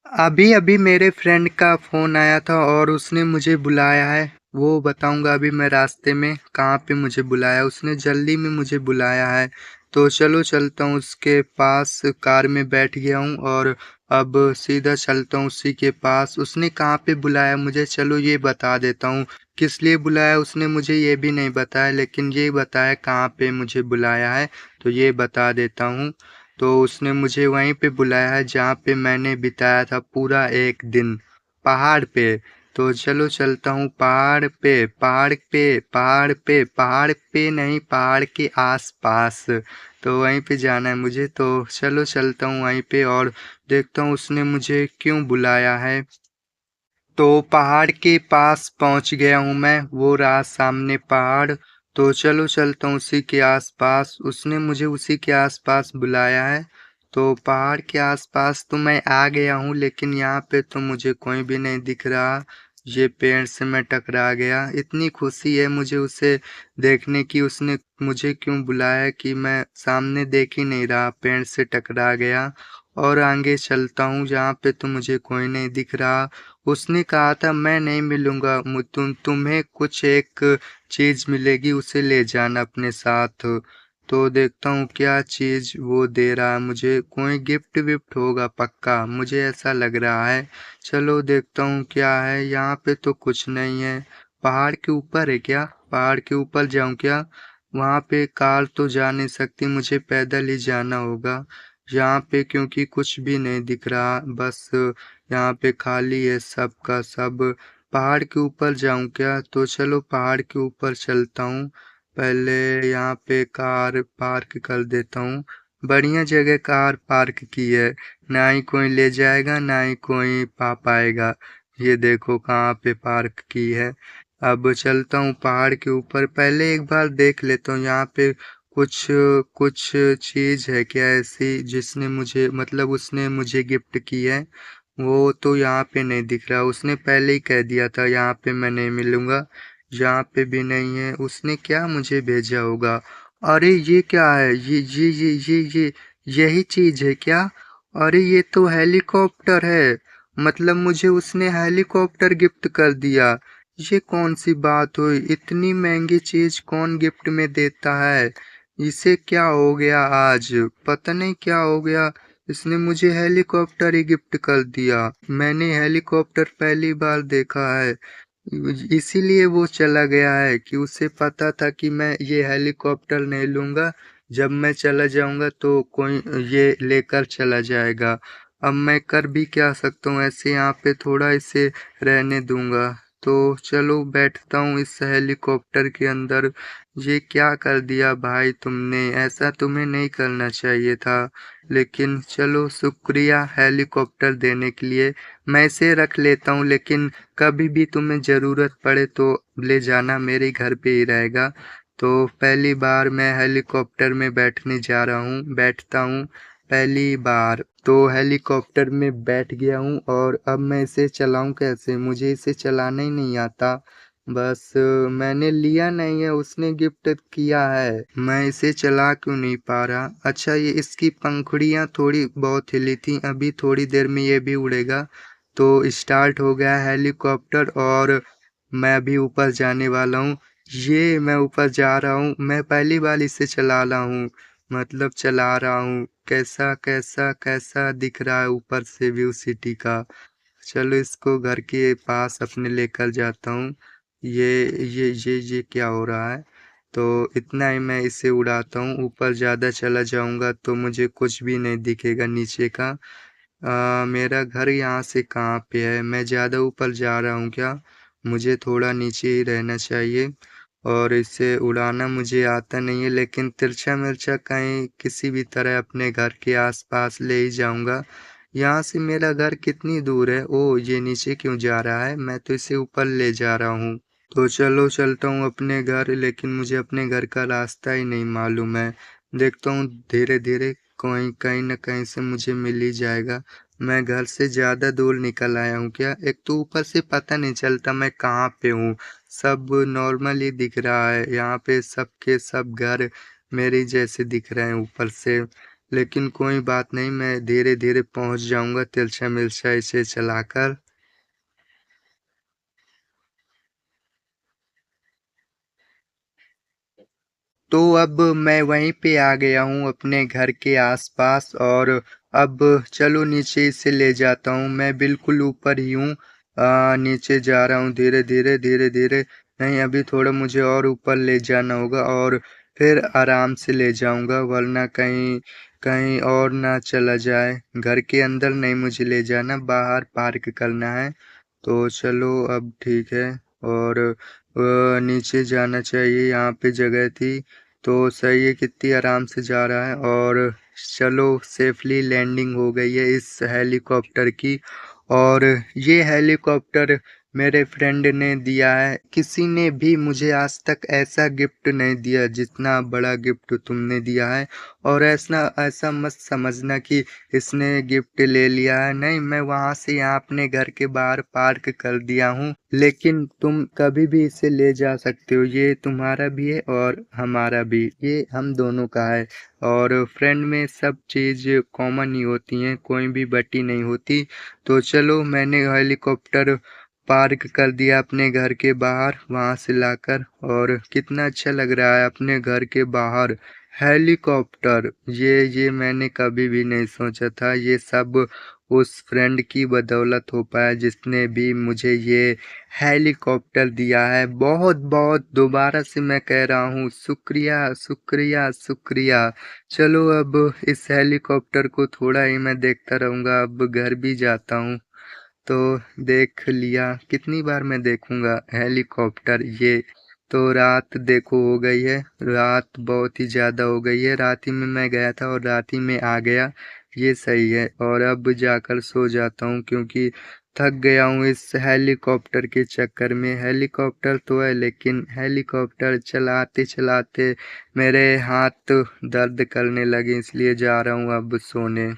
अभी अभी मेरे फ्रेंड का फ़ोन आया था और उसने मुझे बुलाया है। वो बताऊंगा अभी मैं रास्ते में कहाँ पे मुझे बुलाया, उसने जल्दी में मुझे बुलाया है। तो चलो चलता हूँ उसके पास, कार में बैठ गया हूँ और अब सीधा चलता हूँ उसी के पास। उसने कहाँ पे बुलाया मुझे, चलो ये बता देता हूँ। किस लिए बुलाया उसने मुझे ये भी नहीं बताया, लेकिन ये बताया कहाँ पे मुझे बुलाया है, तो ये बता देता हूँ। तो उसने मुझे वहीं पे बुलाया है जहाँ पे मैंने बिताया था पूरा एक दिन, पहाड़ पे। तो चलो चलता हूँ पहाड़ पे, पहाड़ पे, पहाड़ पे, पहाड़ पे नहीं, पहाड़ के आस-पास। तो वहीं पे जाना है मुझे, तो चलो चलता हूँ वहीं पे और देखता हूँ उसने मुझे क्यों बुलाया है। तो पहाड़ के पास पहुंच गया हूँ मैं, वो रहा सामने पहाड़। तो चलो चलता हूँ उसी के आसपास, उसने मुझे उसी के आसपास बुलाया है। तो पहाड़ के आसपास तो मैं आ गया हूँ, लेकिन यहाँ पे तो मुझे कोई भी नहीं दिख रहा। ये पेड़ से मैं टकरा गया। इतनी खुशी है मुझे उसे देखने की, उसने मुझे क्यों बुलाया कि मैं सामने देख ही नहीं रहा, पेड़ से टकरा गया। और आगे चलता हूँ जहाँ पे तो मुझे कोई नहीं दिख रहा। उसने कहा था मैं नहीं मिलूँगा, तुम्हें कुछ एक चीज़ मिलेगी, उसे ले जाना अपने साथ। तो देखता हूँ क्या चीज़ वो दे रहा है मुझे, कोई गिफ्ट विफ्ट होगा पक्का, मुझे ऐसा लग रहा है। चलो देखता हूँ क्या है, यहाँ पे तो कुछ नहीं है। पहाड़ के ऊपर है क्या? पहाड़ के ऊपर जाऊँ क्या? वहाँ पे कार तो जा नहीं सकती, मुझे पैदल ही जाना होगा। यहाँ पे क्योंकि कुछ भी नहीं दिख रहा, बस यहाँ पे खाली है सब का सब। पहाड़ के ऊपर जाऊं क्या? तो चलो पहाड़ के ऊपर चलता हूँ। पहले यहाँ पे कार पार्क कर देता हूँ। बढ़िया जगह कार पार्क की है, ना ही कोई ले जाएगा ना ही कोई पा पाएगा। ये देखो कहाँ पे पार्क की है। अब चलता हूँ पहाड़ के ऊपर, पहले एक बार देख लेता हूँ यहाँ पे कुछ कुछ चीज़ है क्या ऐसी जिसने मुझे, मतलब उसने मुझे गिफ्ट की है। वो तो यहाँ पे नहीं दिख रहा, उसने पहले ही कह दिया था यहाँ पे मैं नहीं मिलूँगा। यहाँ पे भी नहीं है, उसने क्या मुझे भेजा होगा। अरे ये क्या है, ये यही चीज़ है क्या? अरे ये तो हेलीकॉप्टर है, मतलब मुझे उसने हेलीकॉप्टर गिफ्ट कर दिया। ये कौन सी बात हुई, इतनी महंगी चीज़ कौन गिफ्ट में देता है? इसे क्या हो गया आज, पता नहीं क्या हो गया। इसने मुझे हेलीकॉप्टर ही गिफ्ट कर दिया। मैंने हेलीकॉप्टर पहली बार देखा है। इसीलिए वो चला गया है कि उसे पता था कि मैं ये हेलीकॉप्टर नहीं लूँगा। जब मैं चला जाऊँगा तो कोई ये लेकर चला जाएगा। अब मैं कर भी क्या सकता हूँ, ऐसे यहाँ पे थोड़ा इसे रहने दूँगा। तो चलो बैठता हूँ इस हेलीकॉप्टर के अंदर। ये क्या कर दिया भाई तुमने, ऐसा तुम्हें नहीं करना चाहिए था। लेकिन चलो शुक्रिया हेलीकॉप्टर देने के लिए। मैं इसे रख लेता हूँ, लेकिन कभी भी तुम्हें ज़रूरत पड़े तो ले जाना, मेरे घर पे ही रहेगा। तो पहली बार मैं हेलीकॉप्टर में बैठने जा रहा हूँ, बैठता हूँ पहली बार। तो हेलीकॉप्टर में बैठ गया हूँ और अब मैं इसे चलाऊँ कैसे? मुझे इसे चलाना ही नहीं आता। बस मैंने लिया नहीं है, उसने गिफ्ट किया है, मैं इसे चला क्यों नहीं पा रहा? अच्छा ये इसकी पंखुड़ियाँ थोड़ी बहुत हिली थी, अभी थोड़ी देर में ये भी उड़ेगा। तो स्टार्ट हो गया हेलीकॉप्टर और मैं अभी ऊपर जाने वाला हूँ। ये मैं ऊपर जा रहा हूँ, मैं पहली बार इसे चला रहा हूँ, मतलब चला रहा हूँ। कैसा कैसा कैसा दिख रहा है ऊपर से व्यू सिटी का। चलो इसको घर के पास अपने लेकर जाता हूँ। ये क्या हो रहा है? तो इतना ही मैं इसे उड़ाता हूँ, ऊपर ज़्यादा चला जाऊँगा तो मुझे कुछ भी नहीं दिखेगा नीचे का। मेरा घर यहाँ से कहाँ पे है? मैं ज़्यादा ऊपर जा रहा हूँ क्या? मुझे थोड़ा नीचे ही रहना चाहिए। और इसे उड़ाना मुझे आता नहीं है, लेकिन तिरछा-मिर्चा कहीं किसी भी तरह अपने घर के आस-पास ले ही जाऊँगा। यहाँ से मेरा घर कितनी दूर है? ओह! ये नीचे क्यों जा रहा है? मैं तो इसे ऊपर ले जा रहा हूँ। तो चलो चलता हूँ अपने घर, लेकिन मुझे अपने घर का रास्ता ही नहीं मालूम है। देखता हूँ धीरे-धीरे कोई कहीं न कहीं से मुझे मिल ही जाएगा। मैं घर से ज़्यादा दूर निकल आया हूँ क्या? एक तो ऊपर से पता नहीं चलता मैं कहाँ पे हूँ। सब नॉर्मल ही दिख रहा है। यहाँ पे सब के सब घर मेरे जैसे दिख रहे हैं ऊपर से। लेकिन कोई बात नहीं, मैं धीरे-धीरे पहुँच जाऊँगा तिरछा-मिर्चा इसे चलाकर। तो अब मैं वहीं पे आ गया हूँ अपने घर के आस-पास और अब चलो नीचे इसे ले जाता हूँ। मैं बिल्कुल ऊपर ही हूँ। नीचे जा रहा हूँ धीरे-धीरे, धीरे-धीरे। नहीं, अभी थोड़ा मुझे और ऊपर ले जाना होगा और फिर आराम से ले जाऊँगा, वरना कहीं कहीं और ना चला जाए। घर के अंदर नहीं मुझे ले जाना, बाहर पार्क करना है। तो चलो अब ठीक है। और नीचे जाना चाहिए, यहाँ पे जगह थी। तो सही है, कितनी आराम से जा रहा है और चलो सेफली लैंडिंग हो गई है इस हेलीकॉप्टर की। और ये हेलीकॉप्टर मेरे फ्रेंड ने दिया है। किसी ने भी मुझे आज तक ऐसा गिफ्ट नहीं दिया जितना बड़ा गिफ्ट तुमने दिया है। और ऐसा ऐसा मत समझना कि इसने गिफ्ट ले लिया है। नहीं, मैं वहाँ से यहाँ अपने घर के बाहर पार्क कर दिया हूँ। लेकिन तुम कभी भी इसे ले जा सकते हो। ये तुम्हारा भी है और हमारा भी। ये हम दोनों का है। और फ्रेंड में सब चीज़ कॉमन ही होती हैं, कोई भी बटी नहीं होती। तो चलो मैंने हेलीकॉप्टर पार्क कर दिया अपने घर के बाहर वहाँ से लाकर। और कितना अच्छा लग रहा है अपने घर के बाहर हेलीकॉप्टर। ये मैंने कभी भी नहीं सोचा था। ये सब उस फ्रेंड की बदौलत हो पाया जिसने भी मुझे ये हेलीकॉप्टर दिया है। बहुत बहुत दोबारा से मैं कह रहा हूँ, शुक्रिया शुक्रिया शुक्रिया। चलो अब इस हेलीकॉप्टर को थोड़ा ही मैं देखता रहूँगा, अब घर भी जाता हूँ। तो देख लिया, कितनी बार मैं देखूंगा हेलीकॉप्टर। ये तो रात देखो हो गई है, रात बहुत ही ज़्यादा हो गई है। रात ही में मैं गया था और रात ही में आ गया, ये सही है। और अब जाकर सो जाता हूँ क्योंकि थक गया हूँ इस हेलीकॉप्टर के चक्कर में। हेलीकॉप्टर तो है लेकिन हेलीकॉप्टर चलाते चलाते मेरे हाथ दर्द करने लगे, इसलिए जा रहा हूँ अब सोने।